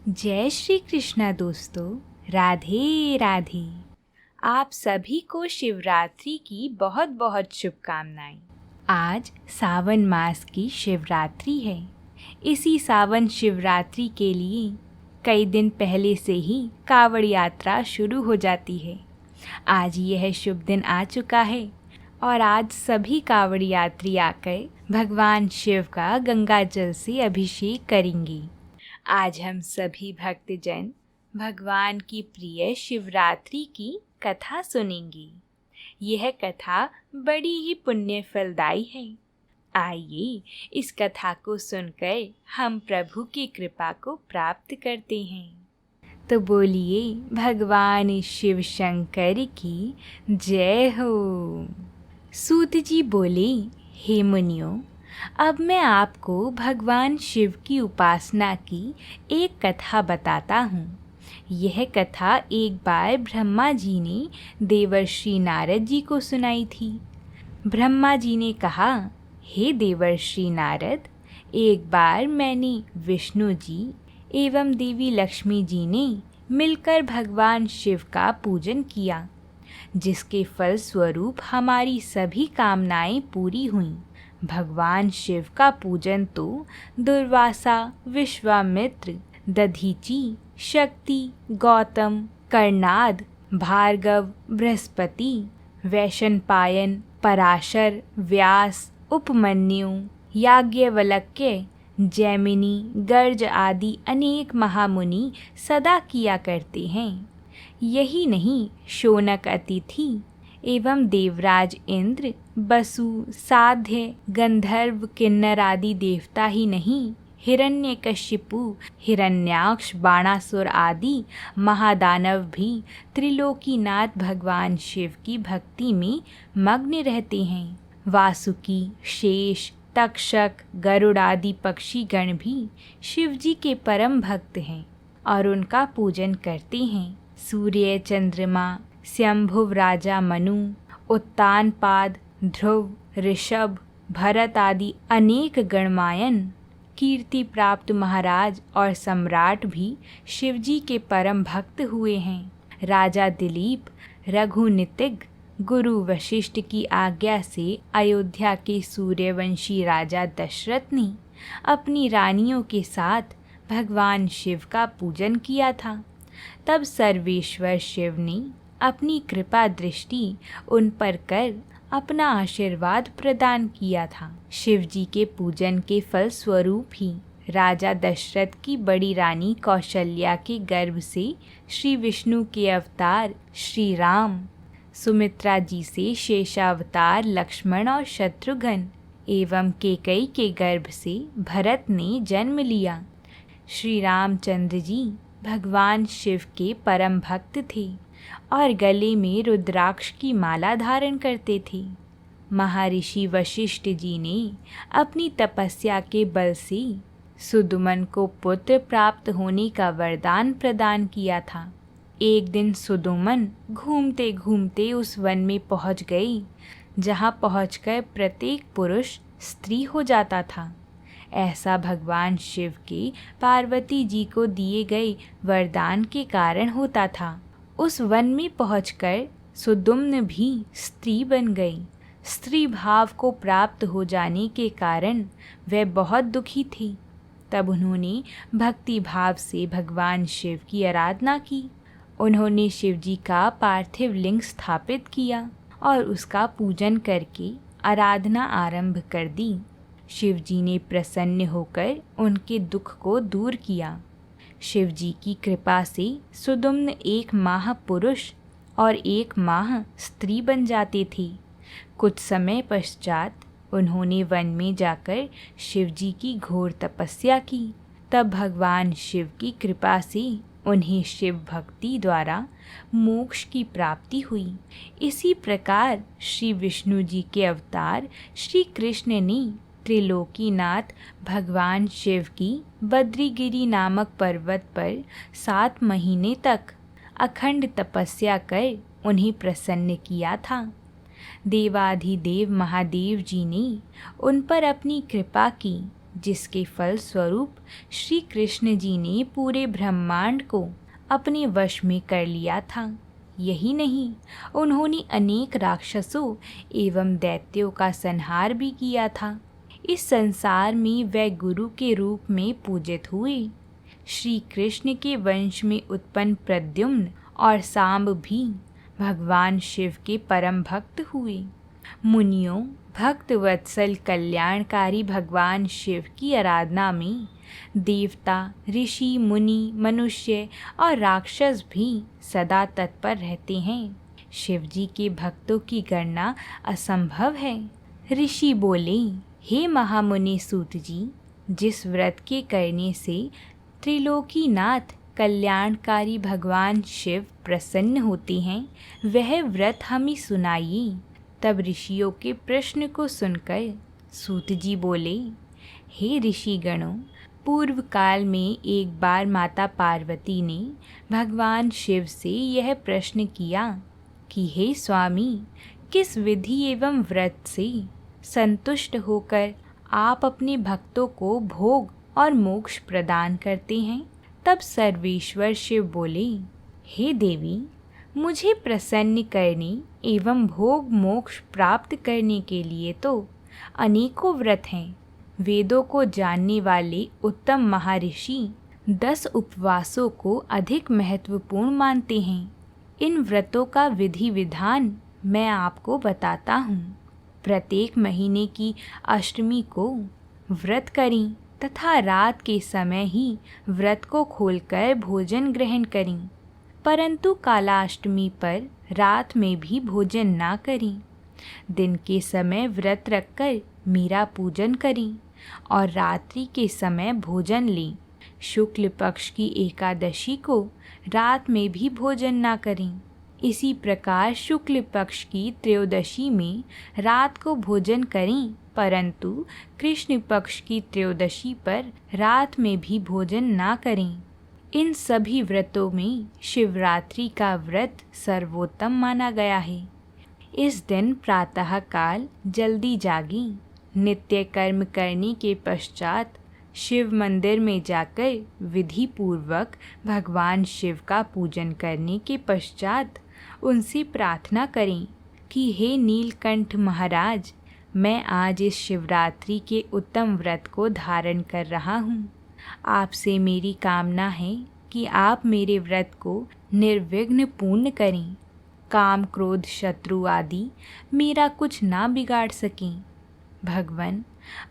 जय श्री कृष्णा दोस्तों, राधे राधे। आप सभी को शिवरात्रि की बहुत बहुत शुभकामनाएं। आज सावन मास की शिवरात्रि है। इसी सावन शिवरात्रि के लिए कई दिन पहले से ही कावड़ यात्रा शुरू हो जाती है। आज यह शुभ दिन आ चुका है और आज सभी कावड़ यात्री आकर भगवान शिव का गंगा जल से अभिषेक करेंगे। आज हम सभी भक्तजन भगवान की प्रिय शिवरात्रि की कथा सुनेंगे। यह कथा बड़ी ही पुण्य फलदायी है। आइए इस कथा को सुनकर हम प्रभु की कृपा को प्राप्त करते हैं। तो बोलिए भगवान शिव शंकर की जय हो। सूत जी बोले, हे मुनियों, अब मैं आपको भगवान शिव की उपासना की एक कथा बताता हूँ। यह कथा एक बार ब्रह्मा जी ने देवर्षि नारद जी को सुनाई थी। ब्रह्मा जी ने कहा, हे देवर्षि नारद, एक बार मैंने विष्णु जी एवं देवी लक्ष्मी जी ने मिलकर भगवान शिव का पूजन किया, जिसके फल स्वरूप हमारी सभी कामनाएं पूरी हुईं। भगवान शिव का पूजन तो दुर्वासा, विश्वामित्र, दधीची, शक्ति, गौतम, कर्णाद, भार्गव, बृहस्पति, वैशंपायन, पराशर, व्यास, उपमन्यु, याज्ञवल्क्य, जैमिनी, गर्ज आदि अनेक महामुनि सदा किया करते हैं। यही नहीं, शौनक अतिथि एवं देवराज इंद्र, बसु, साध्य, गंधर्व, किन्नर आदि देवता ही नहीं, हिरण्यकशिपु, हिरण्याक्ष, बाणासुर आदि महादानव भी त्रिलोकीनाथ भगवान शिव की भक्ति में मग्न रहते हैं। वासुकी, शेष, तक्षक, गरुड़ आदि पक्षी गण भी शिव जी के परम भक्त हैं और उनका पूजन करते हैं। सूर्य, चंद्रमा, शंभुव राजा मनु, उत्तानपाद, ध्रुव, ऋषभ, भरत आदि अनेक गणमायन, कीर्ति प्राप्त महाराज और सम्राट भी शिवजी के परम भक्त हुए हैं। राजा दिलीप, रघुनितिग, गुरु वशिष्ठ की आज्ञा से अयोध्या के सूर्यवंशी राजा दशरथ ने अपनी रानियों के साथ भगवान शिव का पूजन किया था। तब सर्वेश्वर शिव ने अपनी कृपा दृष्टि उन पर कर अपना आशीर्वाद प्रदान किया था। शिव जी के पूजन के फल स्वरूप ही राजा दशरथ की बड़ी रानी कौशल्या के गर्भ से श्री विष्णु के अवतार श्री राम, सुमित्रा जी से शेषावतार लक्ष्मण और शत्रुघ्न एवं केकई के गर्भ से भरत ने जन्म लिया। श्री रामचंद्र जी भगवान शिव के परम भक्त थे और गले में रुद्राक्ष की माला धारण करते थे। महर्षि वशिष्ठ जी ने अपनी तपस्या के बल से सुदुमन को पुत्र प्राप्त होने का वरदान प्रदान किया था। एक दिन सुदुमन घूमते घूमते उस वन में पहुंच गई, जहां पहुंचकर प्रत्येक पुरुष स्त्री हो जाता था। ऐसा भगवान शिव के पार्वती जी को दिए गए वरदान के कारण होता था। उस वन में पहुंचकर सुदुम्न भी स्त्री बन गई। स्त्री भाव को प्राप्त हो जाने के कारण वह बहुत दुखी थी। तब उन्होंने भक्ति भाव से भगवान शिव की आराधना की। उन्होंने शिव जी का पार्थिव लिंग स्थापित किया और उसका पूजन करके आराधना आरंभ कर दी। शिव जी ने प्रसन्न होकर उनके दुख को दूर किया। शिव जी की कृपा से सुदुम्न एक माह पुरुष और एक माह स्त्री बन जाते थे। कुछ समय पश्चात उन्होंने वन में जाकर शिव जी की घोर तपस्या की। तब भगवान शिव की कृपा से उन्हें शिव भक्ति द्वारा मोक्ष की प्राप्ति हुई। इसी प्रकार श्री विष्णु जी के अवतार श्री कृष्ण ने त्रिलोकीनाथ भगवान शिव की बद्रीगिरी नामक पर्वत पर 7 महीने तक अखंड तपस्या कर उन्हें प्रसन्न किया था। देवाधिदेव महादेव जी ने उन पर अपनी कृपा की जिसके फल स्वरूप श्री कृष्ण जी ने पूरे ब्रह्मांड को अपने वश में कर लिया था। यही नहीं, उन्होंने अनेक राक्षसों एवं दैत्यों का संहार भी किया था। इस संसार में वे गुरु के रूप में पूजित हुए। श्री कृष्ण के वंश में उत्पन्न प्रद्युम्न और सांब भी भगवान शिव के परम भक्त हुए। मुनियों, भक्त वत्सल कल्याणकारी भगवान शिव की आराधना में देवता, ऋषि, मुनि, मनुष्य और राक्षस भी सदा तत्पर रहते हैं। शिव जी के भक्तों की गणना असंभव है। ऋषि बोले, हे महामुनि सूत जी, जिस व्रत के करने से त्रिलोकीनाथ कल्याणकारी भगवान शिव प्रसन्न होते हैं, वह व्रत हमें सुनाइए। तब ऋषियों के प्रश्न को सुनकर सूत जी बोले, हे ऋषिगणों, पूर्व काल में एक बार माता पार्वती ने भगवान शिव से यह प्रश्न किया कि हे स्वामी, किस विधि एवं व्रत से संतुष्ट होकर आप अपने भक्तों को भोग और मोक्ष प्रदान करते हैं। तब सर्वेश्वर शिव बोले, हे देवी, मुझे प्रसन्न करने एवं भोग मोक्ष प्राप्त करने के लिए तो अनेकों व्रत हैं। वेदों को जानने वाले उत्तम महर्षि 10 उपवासों को अधिक महत्वपूर्ण मानते हैं। इन व्रतों का विधि विधान मैं आपको बताता हूँ। प्रत्येक महीने की अष्टमी को व्रत करें तथा रात के समय ही व्रत को खोलकर भोजन ग्रहण करें, परंतु कालाष्टमी पर रात में भी भोजन ना करें। दिन के समय व्रत रखकर मेरा पूजन करें और रात्रि के समय भोजन लें। शुक्ल पक्ष की एकादशी को रात में भी भोजन ना करें। इसी प्रकार शुक्ल पक्ष की त्रयोदशी में रात को भोजन करें, परंतु कृष्ण पक्ष की त्रयोदशी पर रात में भी भोजन ना करें। इन सभी व्रतों में शिवरात्रि का व्रत सर्वोत्तम माना गया है। इस दिन प्रातः काल जल्दी जागें। नित्य कर्म करने के पश्चात शिव मंदिर में जाकर विधि पूर्वक भगवान शिव का पूजन करने के पश्चात उनसे प्रार्थना करें कि हे नीलकंठ महाराज, मैं आज इस शिवरात्रि के उत्तम व्रत को धारण कर रहा हूँ। आपसे मेरी कामना है कि आप मेरे व्रत को निर्विघ्न पूर्ण करें। काम, क्रोध, शत्रु आदि मेरा कुछ ना बिगाड़ सकें। भगवान,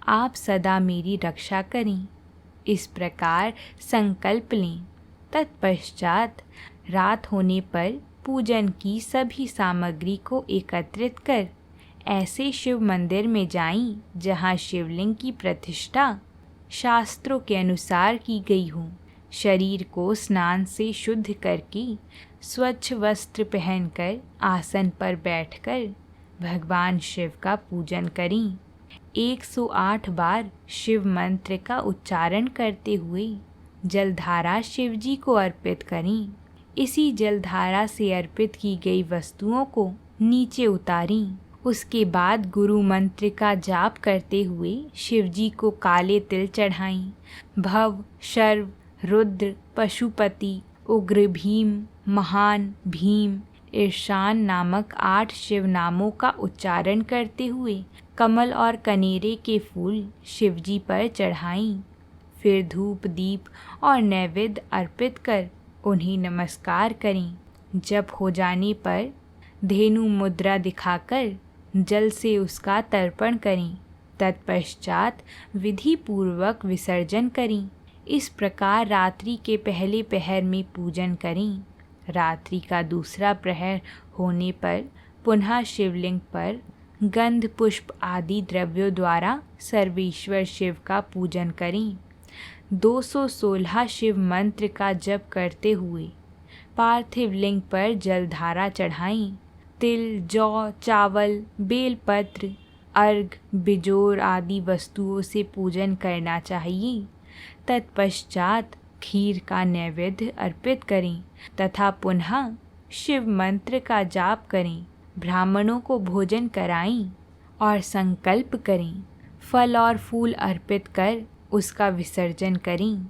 आप सदा मेरी रक्षा करें। इस प्रकार संकल्प लें। तत्पश्चात रात होने पर पूजन की सभी सामग्री को एकत्रित कर ऐसे शिव मंदिर में जाएं जहां शिवलिंग की प्रतिष्ठा शास्त्रों के अनुसार की गई हो। शरीर को स्नान से शुद्ध करके स्वच्छ वस्त्र पहनकर आसन पर बैठकर भगवान शिव का पूजन करें। 108 बार शिव मंत्र का उच्चारण करते हुए जलधारा शिव जी को अर्पित करें। इसी जलधारा से अर्पित की गई वस्तुओं को नीचे उतारें। उसके बाद गुरु मंत्र का जाप करते हुए शिव जी को काले तिल चढ़ाएं। भव, शर्व, रुद्र, पशुपति, उग्र भीम, महान भीम, ईशान नामक 8 शिव नामों का उच्चारण करते हुए कमल और कनेरे के फूल शिव जी पर चढ़ाएं। फिर धूप, दीप और नैवेद्य अर्पित कर उन्हें नमस्कार करें। जप हो जाने पर धेनु मुद्रा दिखाकर जल से उसका तर्पण करें। तत्पश्चात विधि पूर्वक विसर्जन करें। इस प्रकार रात्रि के पहले पहर में पूजन करें। रात्रि का दूसरा प्रहर होने पर पुनः शिवलिंग पर गंध, पुष्प आदि द्रव्यों द्वारा सर्वेश्वर शिव का पूजन करें। 216 शिव मंत्र का जप करते हुए पार्थिव लिंग पर जलधारा चढ़ाएं। तिल, जौ, चावल, बेलपत्र, अर्घ, बिजोर आदि वस्तुओं से पूजन करना चाहिए। तत्पश्चात खीर का नैवेद्य अर्पित करें तथा पुनः शिव मंत्र का जाप करें। ब्राह्मणों को भोजन कराएं और संकल्प करें। फल और फूल अर्पित कर उसका विसर्जन करें।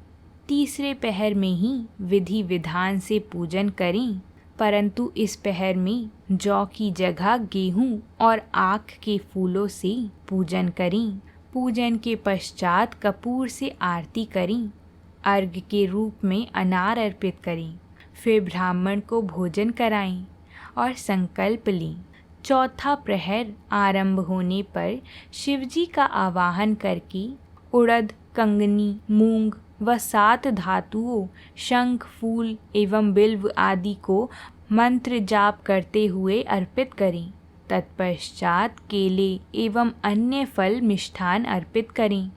तीसरे पहर में ही विधि विधान से पूजन करें, परंतु इस पहर में जौ की जगह गेहूं और आक के फूलों से पूजन करें। पूजन के पश्चात कपूर से आरती करें। अर्घ्य के रूप में अनार अर्पित करें। फिर ब्राह्मण को भोजन कराएं और संकल्प लें। चौथा प्रहर आरंभ होने पर शिवजी का आवाहन करके उड़द, कंगनी, मूंग व 7 धातुओं शंख, फूल एवं बिल्व आदि को मंत्र जाप करते हुए अर्पित करें। तत्पश्चात केले एवं अन्य फल मिष्ठान अर्पित करें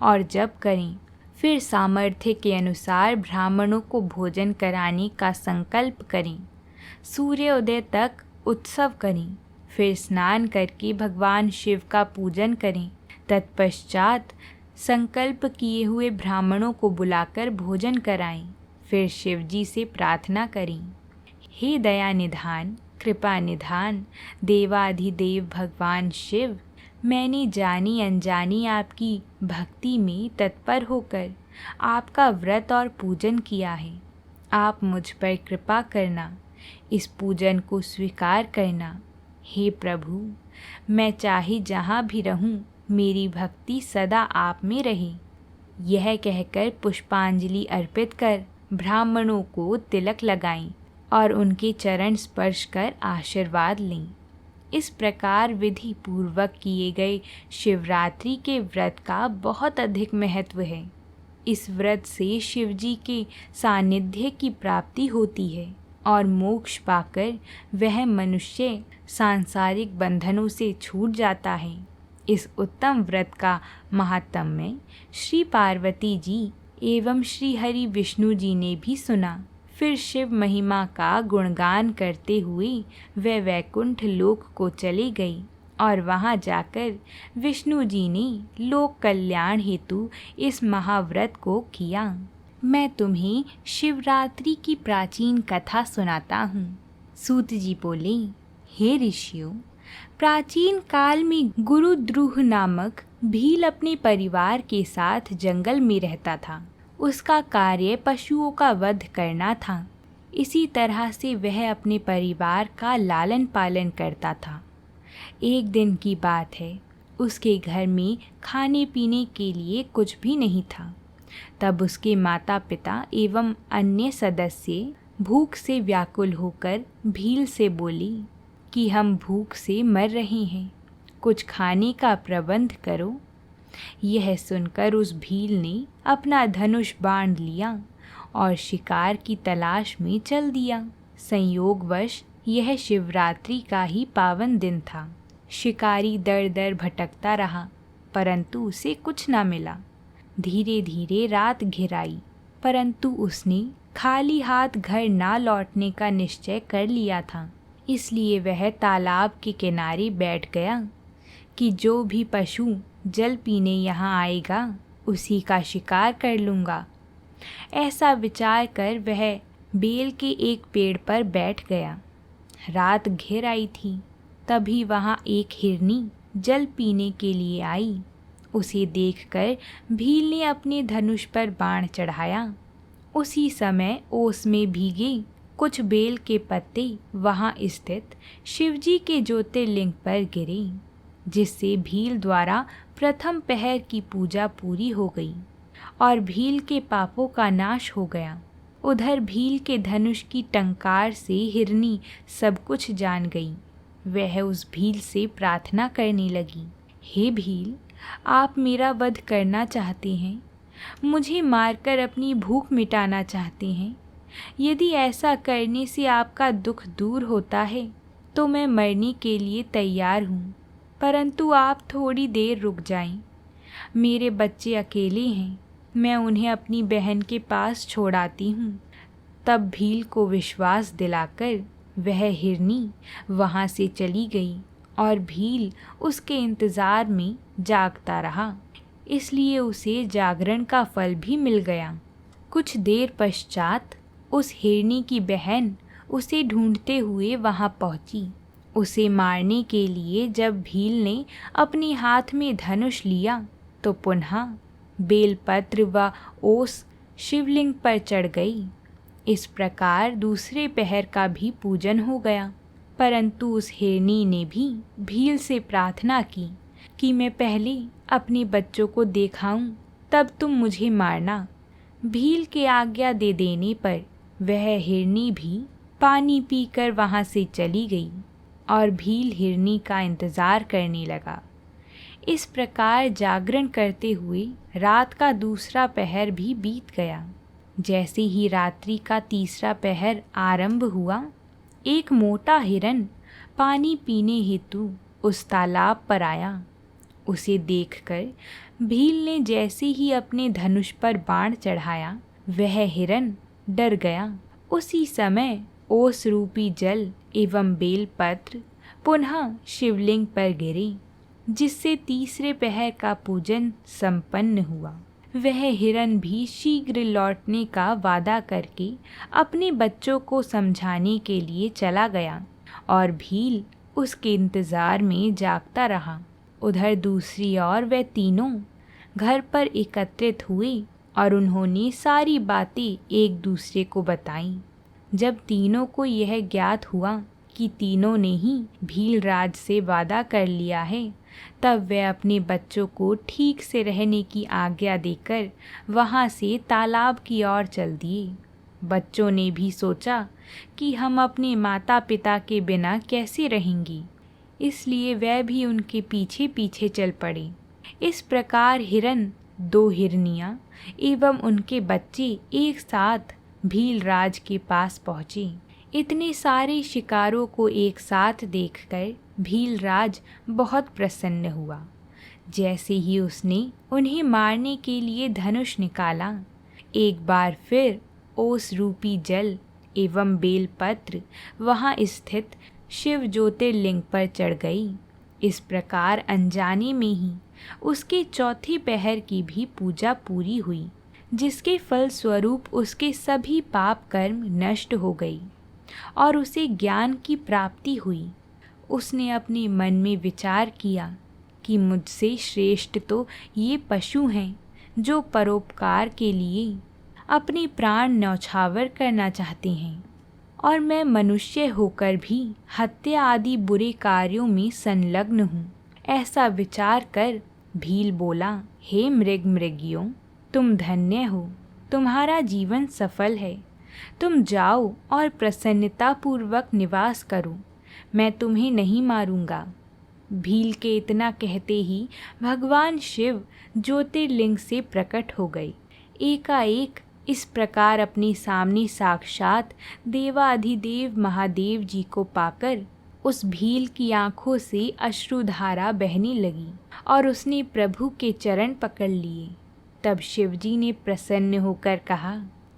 और जप करें। फिर सामर्थ्य के अनुसार ब्राह्मणों को भोजन कराने का संकल्प करें। सूर्योदय तक उत्सव करें। फिर स्नान करके भगवान शिव का पूजन करें। तत्पश्चात संकल्प किए हुए ब्राह्मणों को बुलाकर भोजन कराएं। फिर शिवजी से प्रार्थना करें, हे दया निधान, कृपा निधान, देवाधिदेव भगवान शिव, मैंने जानी अनजानी आपकी भक्ति में तत्पर होकर आपका व्रत और पूजन किया है। आप मुझ पर कृपा करना, इस पूजन को स्वीकार करना। हे प्रभु, मैं चाहे जहाँ भी रहूं, मेरी भक्ति सदा आप में रहे। यह कहकर पुष्पांजलि अर्पित कर ब्राह्मणों को तिलक लगाएं और उनके चरण स्पर्श कर आशीर्वाद लें। इस प्रकार विधि पूर्वक किए गए शिवरात्रि के व्रत का बहुत अधिक महत्व है। इस व्रत से शिवजी के सानिध्य की प्राप्ति होती है और मोक्ष पाकर वह मनुष्य सांसारिक बंधनों से छूट जाता है। इस उत्तम व्रत का महात्म्य श्री पार्वती जी एवं श्री हरि विष्णु जी ने भी सुना। फिर शिव महिमा का गुणगान करते हुए वे वैकुंठ लोक को चले गई और वहां जाकर विष्णु जी ने लोक कल्याण हेतु इस महाव्रत को किया। मैं तुम्हें शिवरात्रि की प्राचीन कथा सुनाता हूँ। सूत जी बोले, हे ऋषियों, प्राचीन काल में गुरु द्रुह नामक भील अपने परिवार के साथ जंगल में रहता था। उसका कार्य पशुओं का वध करना था। इसी तरह से वह अपने परिवार का लालन पालन करता था। एक दिन की बात है, उसके घर में खाने पीने के लिए कुछ भी नहीं था। तब उसके माता पिता एवं अन्य सदस्य भूख से व्याकुल होकर भील से बोली कि हम भूख से मर रहे हैं, कुछ खाने का प्रबंध करो। यह सुनकर उस भील ने अपना धनुष बाण लिया और शिकार की तलाश में चल दिया। संयोगवश यह शिवरात्रि का ही पावन दिन था। शिकारी दर दर भटकता रहा, परंतु उसे कुछ न मिला। धीरे धीरे रात घिर आई, परंतु उसने खाली हाथ घर ना लौटने का निश्चय कर लिया था। इसलिए वह तालाब के किनारे बैठ गया कि जो भी पशु जल पीने यहाँ आएगा उसी का शिकार कर लूँगा। ऐसा विचार कर वह बेल के एक पेड़ पर बैठ गया। रात घिर आई थी, तभी वहाँ एक हिरनी जल पीने के लिए आई। उसे देखकर भील ने अपने धनुष पर बाण चढ़ाया। उसी समय ओस में भीगे कुछ बेल के पत्ते वहाँ स्थित शिवजी के ज्योतिर्लिंग पर गिरे, जिससे भील द्वारा प्रथम पहर की पूजा पूरी हो गई और भील के पापों का नाश हो गया। उधर भील के धनुष की टंकार से हिरनी सब कुछ जान गई। वह उस भील से प्रार्थना करने लगी, हे भील, आप मेरा वध करना चाहते हैं, मुझे मारकर अपनी भूख मिटाना चाहते हैं। यदि ऐसा करने से आपका दुख दूर होता है तो मैं मरने के लिए तैयार हूँ, परंतु आप थोड़ी देर रुक जाएं। मेरे बच्चे अकेले हैं, मैं उन्हें अपनी बहन के पास छोड़ आती हूँ। तब भील को विश्वास दिलाकर वह हिरनी वहाँ से चली गई और भील उसके इंतज़ार में जागता रहा, इसलिए उसे जागरण का फल भी मिल गया। कुछ देर पश्चात उस हिरनी की बहन उसे ढूंढते हुए वहाँ पहुँची। उसे मारने के लिए जब भील ने अपने हाथ में धनुष लिया तो पुनः बेलपत्र व ओस शिवलिंग पर चढ़ गई। इस प्रकार दूसरे पहर का भी पूजन हो गया। परंतु उस हिरनी ने भी भील से प्रार्थना की कि मैं पहले अपने बच्चों को दिखाऊं, तब तुम मुझे मारना। भील के आज्ञा दे देने पर वह हिरनी भी पानी पीकर वहां से चली गई और भील हिरनी का इंतजार करने लगा। इस प्रकार जागरण करते हुए रात का दूसरा पहर भी बीत गया। जैसे ही रात्रि का तीसरा पहर आरंभ हुआ, एक मोटा हिरन पानी पीने हेतु उस तालाब पर आया। उसे देखकर भील ने जैसे ही अपने धनुष पर बाण चढ़ाया, वह हिरन डर गया। उसी समय ओस रूपी जल एवं बेलपत्र पुनः शिवलिंग पर गिरे, जिससे तीसरे पहर का पूजन संपन्न हुआ। वह हिरन भी शीघ्र लौटने का वादा करके अपने बच्चों को समझाने के लिए चला गया और भील उसके इंतजार में जागता रहा। उधर दूसरी ओर वह तीनों घर पर एकत्रित हुए और उन्होंने सारी बातें एक दूसरे को बताईं। जब तीनों को यह ज्ञात हुआ कि तीनों ने ही भीलराज से वादा कर लिया है, तब वे अपने बच्चों को ठीक से रहने की आज्ञा देकर वहां से तालाब की ओर चल दिए। बच्चों ने भी सोचा कि हम अपने माता पिता के बिना कैसे रहेंगे, इसलिए वे भी उनके पीछे पीछे चल पड़े। इस प्रकार हिरन, दो हिरनियां एवं उनके बच्चे एक साथ भीलराज के पास पहुँचे। इतने सारे शिकारों को एक साथ देखकर भीलराज बहुत प्रसन्न हुआ। जैसे ही उसने उन्हें मारने के लिए धनुष निकाला, एक बार फिर ओस रूपी जल एवं बेलपत्र वहां स्थित शिव ज्योतिर्लिंग पर चढ़ गई। इस प्रकार अनजाने में ही उसके चौथे पहर की भी पूजा पूरी हुई, जिसके फल स्वरूप उसके सभी पाप कर्म नष्ट हो गई और उसे ज्ञान की प्राप्ति हुई। उसने अपने मन में विचार किया कि मुझसे श्रेष्ठ तो ये पशु हैं जो परोपकार के लिए अपने प्राण न्यौछावर करना चाहते हैं, और मैं मनुष्य होकर भी हत्या आदि बुरे कार्यों में संलग्न हूँ। ऐसा विचार कर भील बोला, हे मृग मृगियों, तुम धन्य हो, तुम्हारा जीवन सफल है। तुम जाओ और प्रसन्नतापूर्वक निवास करो, मैं तुम्हें नहीं मारूंगा। भील के इतना कहते ही भगवान शिव ज्योतिर्लिंग से प्रकट हो गए। एकाएक इस प्रकार अपने सामने साक्षात देवाधिदेव महादेव जी को पाकर उस भील की आंखों से अश्रुधारा बहने लगी और उसने प्रभु के चरण पकड़ लिए। तब शिवजी ने प्रसन्न होकर कहा,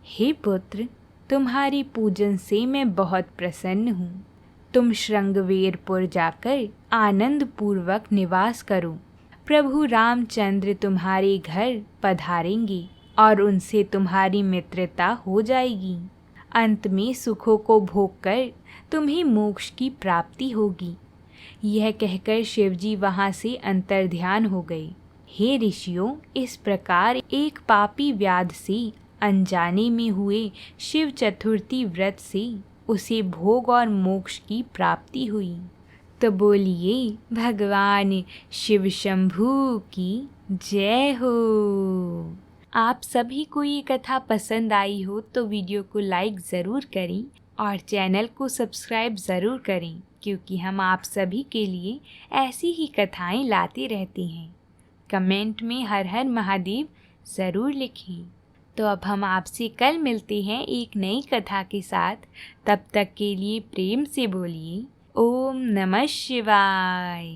हे पुत्र, तुम्हारे पूजन से मैं बहुत प्रसन्न हूँ। तुम श्रृंगवेरपुर जाकर आनंद पूर्वक निवास करो। प्रभु रामचंद्र तुम्हारे घर पधारेंगे और उनसे तुम्हारी मित्रता हो जाएगी। अंत में सुखों को भोग कर तुम्हें मोक्ष की प्राप्ति होगी। यह कहकर शिवजी वहां से अंतर्ध्यान हो गए। हे ऋषियों, इस प्रकार एक पापी व्याध से अनजाने में हुए शिव चतुर्थी व्रत से उसे भोग और मोक्ष की प्राप्ति हुई। तो बोलिए भगवान शिव शंभू की जय हो। आप सभी को ये कथा पसंद आई हो तो वीडियो को लाइक ज़रूर करें और चैनल को सब्सक्राइब ज़रूर करें, क्योंकि हम आप सभी के लिए ऐसी ही कथाएं लाते रहते हैं। कमेंट में हर हर महादेव ज़रूर लिखें। तो अब हम आपसे कल मिलते हैं एक नई कथा के साथ। तब तक के लिए प्रेम से बोलिए ओम नमः शिवाय।